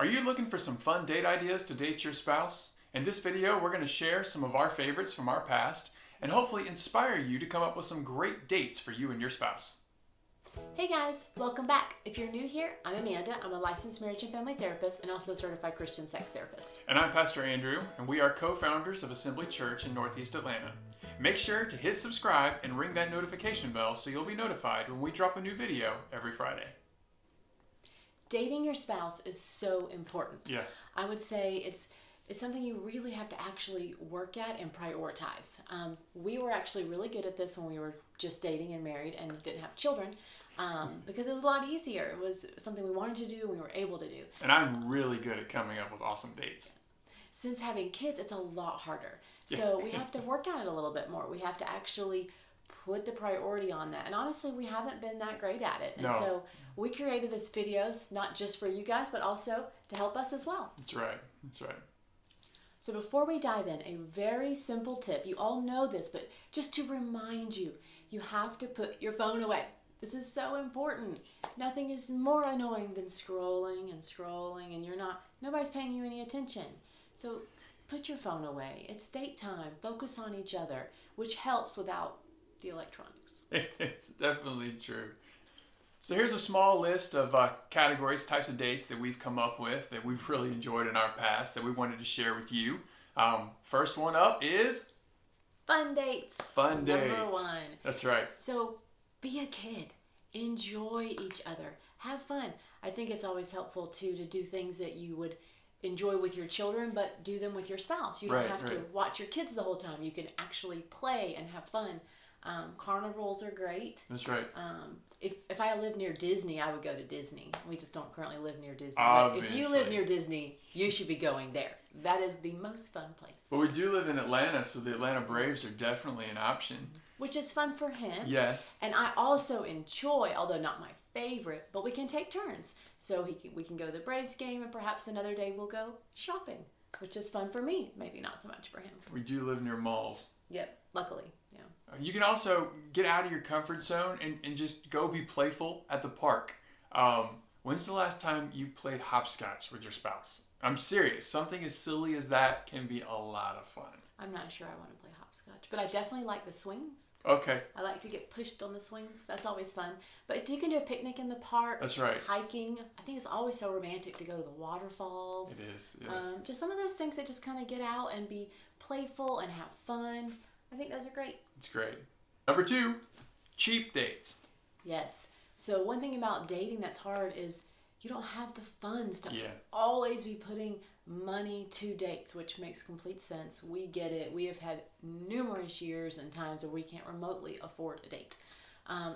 Are you looking for some fun date ideas to date your spouse? In this video, we're going to share some of our favorites from our past and hopefully inspire you to come up with some great dates for you and your spouse. Hey guys, welcome back. If you're new here, I'm Amanda. I'm a licensed marriage and family therapist and also a certified Christian sex therapist. And I'm Pastor Andrew, and we are co-founders of Assembly Church in Northeast Atlanta. Make sure to hit subscribe and ring that notification bell so you'll be notified when we drop a new video every Friday. Dating your spouse is so important. Yeah. I would say it's something you really have to actually work at and prioritize. We were actually really good at this when we were just dating and married and didn't have children because it was a lot easier. It was something we wanted to do and we were able to do. And I'm really good at coming up with awesome dates. Since having kids, it's a lot harder. So we have to work at it a little bit more. We have to actually put the priority on that. And honestly, we haven't been that great at it. And so we created this videos, not just for you guys, but also to help us as well. That's right. That's right. So before we dive in, a very simple tip. You all know this, but just to remind you, you have to put your phone away. This is so important. Nothing is more annoying than scrolling and nobody's paying you any attention. So put your phone away. It's date time. Focus on each other, which helps without the electronics. It's definitely true. So here's a small list of categories, types of dates that we've come up with that we've really enjoyed in our past that we wanted to share with you. First one up is fun dates. Fun dates. Number one. That's right. So be a kid. Enjoy each other. Have fun. I think it's always helpful too to do things that you would enjoy with your children, but do them with your spouse. You don't have to watch your kids the whole time. You can actually play and have fun. Carnivals are great. That's right. If I lived near Disney, I would go to Disney. We just don't currently live near Disney. Obviously. If you live near Disney, you should be going there. That is the most fun place. Well, we do live in Atlanta, so the Atlanta Braves are definitely an option. Which is fun for him. Yes. And I also enjoy, although not my favorite, but we can take turns. So we can go to the Braves game, and perhaps another day we'll go shopping, which is fun for me. Maybe not so much for him. We do live near malls. Yep, luckily. Yeah. You can also get out of your comfort zone and just go be playful at the park. When's the last time you played hopscotch with your spouse? I'm serious. Something as silly as that can be a lot of fun. I'm not sure I want to play hopscotch, but I definitely like the swings. Okay. I like to get pushed on the swings. That's always fun. But you can do a picnic in the park. That's right. Hiking. I think it's always so romantic to go to the waterfalls. It is. Yes. Just some of those things that just kind of get out and be playful and have fun. I think those are great. It's great. Number 2, cheap dates. Yes. So one thing about dating that's hard is you don't have the funds to always be putting money to dates, which makes complete sense. We get it. We have had numerous years and times where we can't remotely afford a date.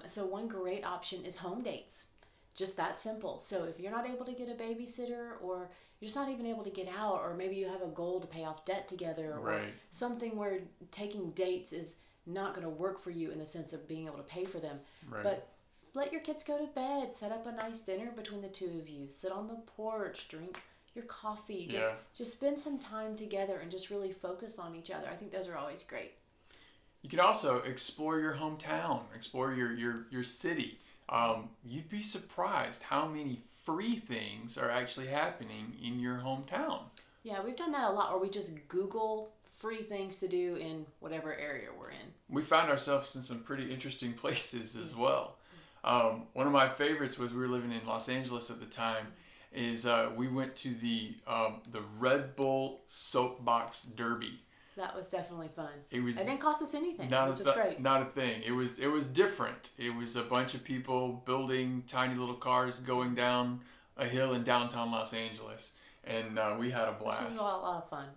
So one great option is home dates. Just that simple. So if you're not able to get a babysitter, or you're just not even able to get out, or maybe you have a goal to pay off debt together, or something where taking dates is not going to work for you in the sense of being able to pay for them. But let your kids go to bed, set up a nice dinner between the two of you, sit on the porch, drink your coffee, just spend some time together and just really focus on each other. I think those are always great. You can also explore your hometown, explore your city. You'd be surprised how many free things are actually happening in your hometown. Yeah, we've done that a lot, or we just Google free things to do in whatever area we're in. We found ourselves in some pretty interesting places as well. One of my favorites was, we were living in Los Angeles at the time, is we went to the Red Bull Soapbox Derby. That was definitely fun. It didn't cost us anything, which is great. Not a thing. It was different. It was a bunch of people building tiny little cars going down a hill in downtown Los Angeles, and we had a blast. It was a lot of fun.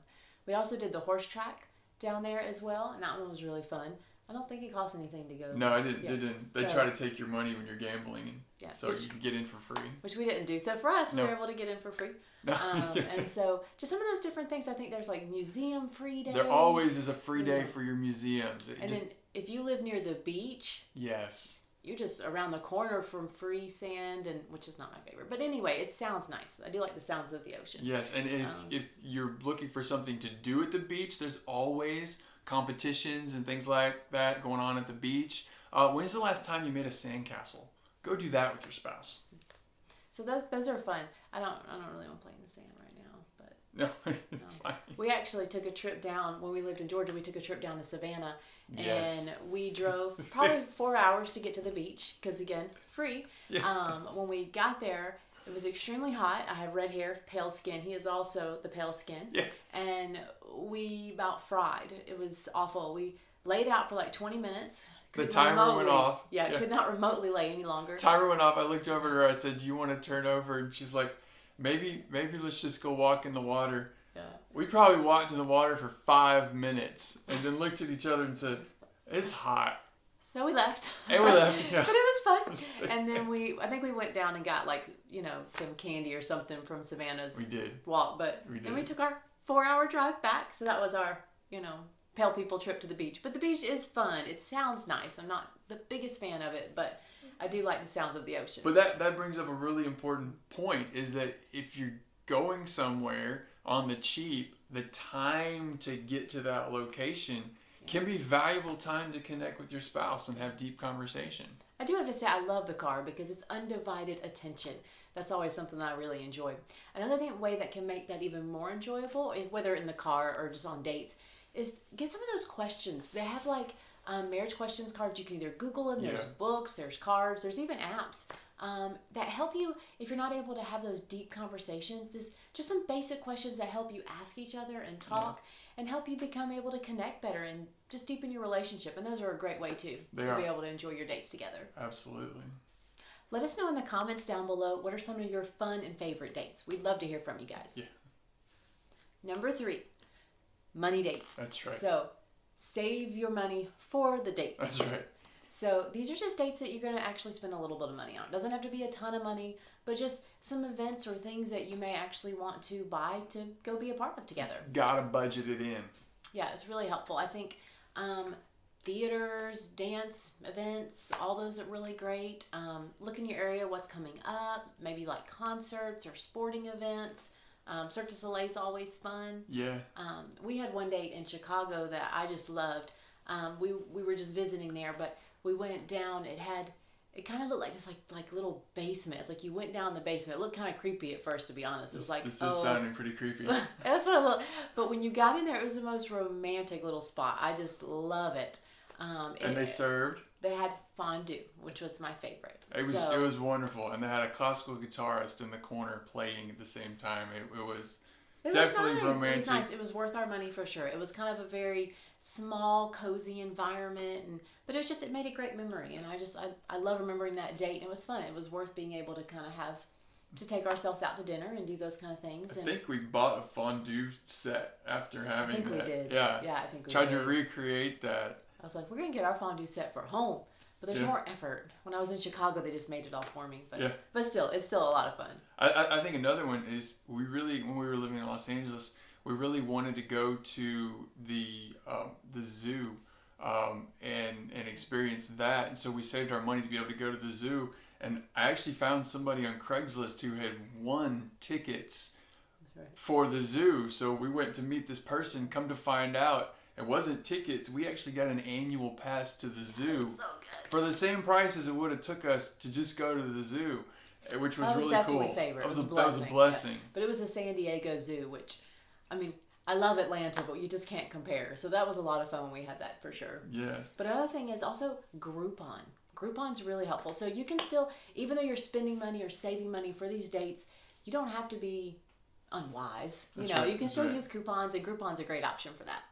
We also did the horse track down there as well, and that one was really fun. I don't think it cost anything to go. No, it didn't. They try to take your money when you're gambling, so you can get in for free. Which we didn't do. So for us, we were able to get in for free. And so just some of those different things. I think there's like museum free days. There always is a free day for your museums. Then if you live near the beach, you're just around the corner from free sand, and which is not my favorite. But anyway, it sounds nice. I do like the sounds of the ocean. Yes, and if you're looking for something to do at the beach, there's always competitions and things like that going on at the beach. When's the last time you made a sandcastle? Go do that with your spouse. So those are fun. I don't really want to play in the sand right now, but No, it's fine. We actually took a trip down when we lived in Georgia. We took a trip down to Savannah, Yes. and we drove probably 4 hours to get to the beach because again, free. Yes. When we got there, it was extremely hot. I have red hair, pale skin. He is also the pale skin. Yes. And we about fried. It was awful. We laid out for like 20 minutes. The timer went off. Yeah, could not remotely lay any longer. Timer went off. I looked over at her. I said, "Do you want to turn over?" And she's like, Maybe let's just go walk in the water." Yeah. We probably walked in the water for 5 minutes and then looked at each other and said, "It's hot." So we left. And we left, yeah. But it was fun. And then I think we went down and got some candy or something from Savannah's We did. walk. But then we took our 4-hour drive back. So that was our, pale people trip to the beach. But the beach is fun. It sounds nice. I'm not the biggest fan of it, but I do like the sounds of the ocean. But that brings up a really important point, is that if you're going somewhere on the cheap, the time to get to that location can be valuable time to connect with your spouse and have deep conversation. I do have to say I love the car because it's undivided attention. That's always something that I really enjoy. Another way that can make that even more enjoyable, whether in the car or just on dates, is get some of those questions. They have marriage questions cards. You can either Google them. There's books, there's cards, there's even apps that help you if you're not able to have those deep conversations. There's just some basic questions that help you ask each other and talk and help you become able to connect better and just deepen your relationship. And those are a great way too be able to enjoy your dates together. Absolutely. Let us know in the comments down below what are some of your fun and favorite dates. We'd love to hear from you guys. Yeah. Number 3, money dates. That's right. So save your money for the dates. That's right. So these are just dates that you're going to actually spend a little bit of money on. It doesn't have to be a ton of money, but just some events or things that you may actually want to buy to go be a part of together. Gotta budget it in. Yeah, it's really helpful. I think theaters, dance events, all those are really great. Look in your area, what's coming up, maybe like concerts or sporting events. Cirque du Soleil is always fun. Yeah. We had one date in Chicago that I just loved. We were just visiting there, but we went down. It kind of looked like this like little basement. It's like you went down the basement. It looked kind of creepy at first, to be honest. It was like, this is sounding pretty creepy. That's what I love. But when you got in there, it was the most romantic little spot. I just love it. And they served. They had fondue, which was my favorite. It was wonderful, and they had a classical guitarist in the corner playing at the same time. It was definitely nice. romantic. It was nice. It was worth our money for sure. It was kind of a very small, cozy environment, but it made a great memory, and I love remembering that date. And it was fun. It was worth being able to kind of take ourselves out to dinner and do those kind of things. I think we bought a fondue set after having that. I think we did. Yeah. Yeah, I think we tried did. to recreate that. I was like, we're going to get our fondue set for home. But there's more effort. When I was in Chicago, they just made it all for me. But still, it's still a lot of fun. I think another one is when we were living in Los Angeles, we really wanted to go to the zoo and experience that. And so we saved our money to be able to go to the zoo. And I actually found somebody on Craigslist who had won tickets for the zoo. So we went to meet this person. Come to find out, it wasn't tickets. We actually got an annual pass to the zoo for the same price as it would have took us to just go to the zoo, which was really cool. Favorite. That was a blessing. But it was the San Diego Zoo, which, I mean, I love Atlanta, but you just can't compare. So that was a lot of fun when we had that for sure. Yes. But another thing is also Groupon. Groupon's really helpful. So you can still, even though you're spending money or saving money for these dates, you don't have to be unwise. You can still use coupons, and Groupon's a great option for that.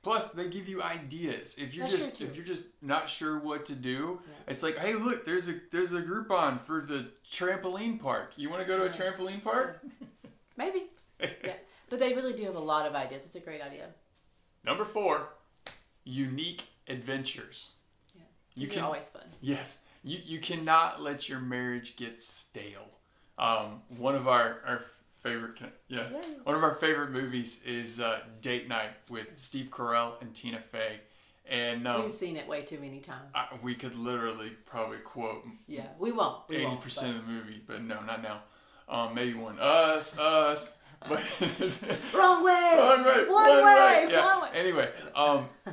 Plus, they give you ideas. If you're just not sure what to do, it's like, hey, look, there's a Groupon for the trampoline park. You want to go to a trampoline park? Maybe. Yeah, but they really do have a lot of ideas. It's a great idea. Number 4, unique adventures. Yeah, these are always fun. Yes, you cannot let your marriage get stale. One of our favorite, one of our favorite movies is Date Night with Steve Carell and Tina Fey, and we've seen it way too many times. We could literally probably quote. Yeah, we won't. 80% of the movie, but no, not now. Maybe one. Us. But Wrong way. One way. Yeah. One way. Anyway,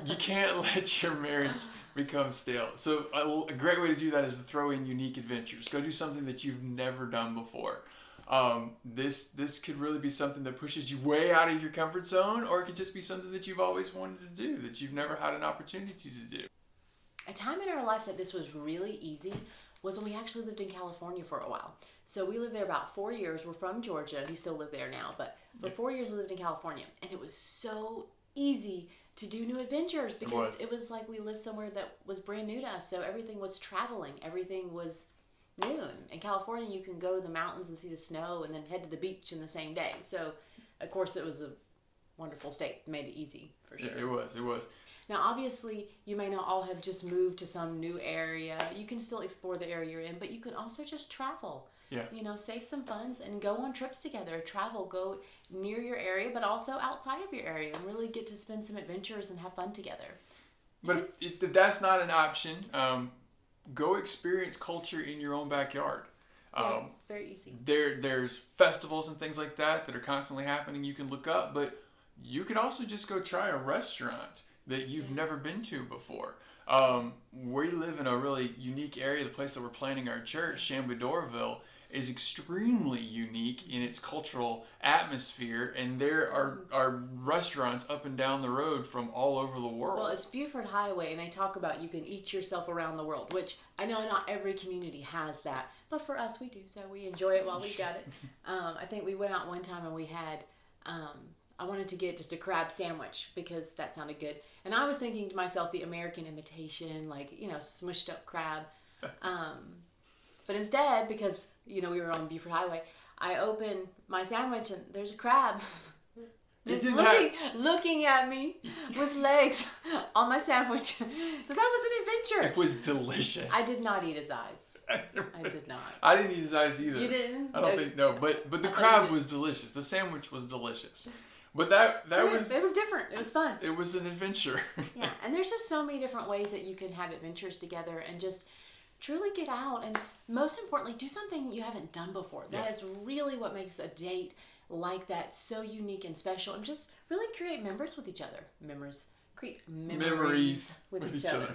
you can't let your marriage become stale. So a great way to do that is to throw in unique adventures. Go do something that you've never done before. This could really be something that pushes you way out of your comfort zone, or it could just be something that you've always wanted to do, that you've never had an opportunity to do. A time in our lives that this was really easy was when we actually lived in California for a while. So we lived there about 4 years. We're from Georgia. We still live there now, but for 4 years we lived in California, and it was so easy to do new adventures because it was like we lived somewhere that was brand new to us. So everything was traveling. Everything was new. In California, you can go to the mountains and see the snow and then head to the beach in the same day. So, of course, it was a wonderful state. It made it easy, for sure. Yeah, it was. Now, obviously, you may not all have just moved to some new area. You can still explore the area you're in, but you can also just travel. Yeah. You know, save some funds and go on trips together. Travel, go near your area, but also outside of your area, and really get to spend some adventures and have fun together. But if that's not an option, go experience culture in your own backyard. Yeah, it's very easy. There's festivals and things like that are constantly happening. You can look up, but you could also just go try a restaurant that you've never been to before. We live in a really unique area. The place that we're planning our church, Chambedorville, is extremely unique in its cultural atmosphere, and there are restaurants up and down the road from all over the world. Well, it's Buford Highway, and they talk about you can eat yourself around the world, which I know not every community has that, but for us we do, so we enjoy it while we got it. I think we went out one time and we had, I wanted to get just a crab sandwich because that sounded good, and I was thinking to myself the American imitation, like, you know, smushed up crab. But instead, because, you know, we were on Buford Highway, I opened my sandwich and there's a crab just looking at me with legs on my sandwich. So that was an adventure. It was delicious. I did not eat his eyes. I did not. I didn't eat his eyes either. You didn't? I don't think, no. But the crab was delicious. The sandwich was delicious. But that was... It was different. It was fun. It was an adventure. Yeah, and there's just so many different ways that you can have adventures together and just truly get out, and most importantly, do something you haven't done before. That is really what makes a date like that so unique and special, and just really create memories with each other. Create memories with each other.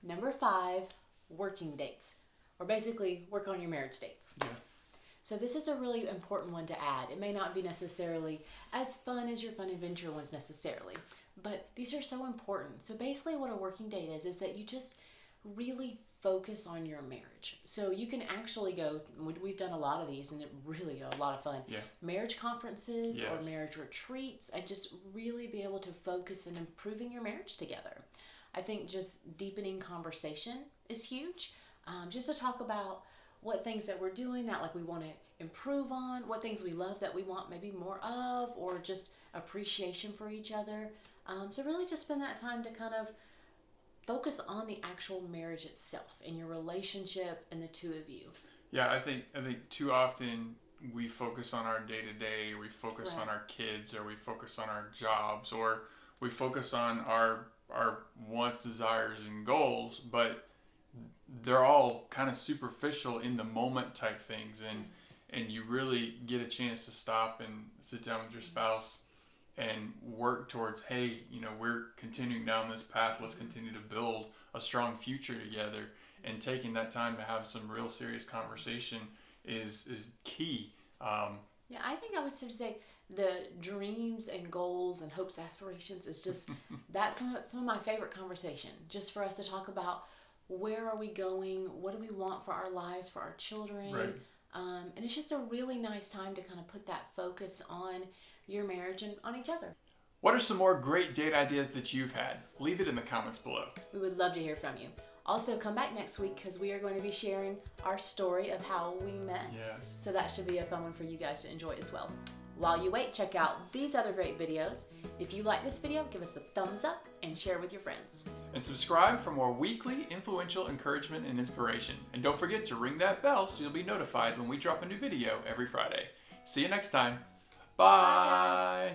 Number 5, working dates, or basically work on your marriage dates. Yeah. So this is a really important one to add. It may not be necessarily as fun as your fun adventure ones necessarily, but these are so important. So basically what a working date is that you just really focus on your marriage. So you can actually go, we've done a lot of these and it really are a lot of fun. Yeah. Marriage conferences or marriage retreats, and just really be able to focus on improving your marriage together. I think just deepening conversation is huge. Just to talk about what things that we're doing that like we want to improve on, what things we love that we want maybe more of, or just appreciation for each other. So really just spend that time to kind of focus on the actual marriage itself and your relationship and the two of you. Yeah, I think too often we focus on our day-to-day, we focus on our kids, or we focus on our jobs, or we focus on our wants, desires, and goals, but they're all kind of superficial in the moment type things, and you really get a chance to stop and sit down with your spouse and work towards, hey, you know, we're continuing down this path. Let's continue to build a strong future together. And taking that time to have some real serious conversation is key. Yeah, I think I would say the dreams and goals and hopes, aspirations is just that's some of my favorite conversation. Just for us to talk about where are we going, what do we want for our lives, for our children. Right. And it's just a really nice time to kind of put that focus on your marriage and on each other. What are some more great date ideas that you've had? Leave it in the comments below. We would love to hear from you. Also, come back next week because we are going to be sharing our story of how we met. Yes. So that should be a fun one for you guys to enjoy as well. While you wait, check out these other great videos. If you like this video, give us a thumbs up and share with your friends. And subscribe for more weekly influential encouragement and inspiration. And don't forget to ring that bell so you'll be notified when we drop a new video every Friday. See you next time. Bye.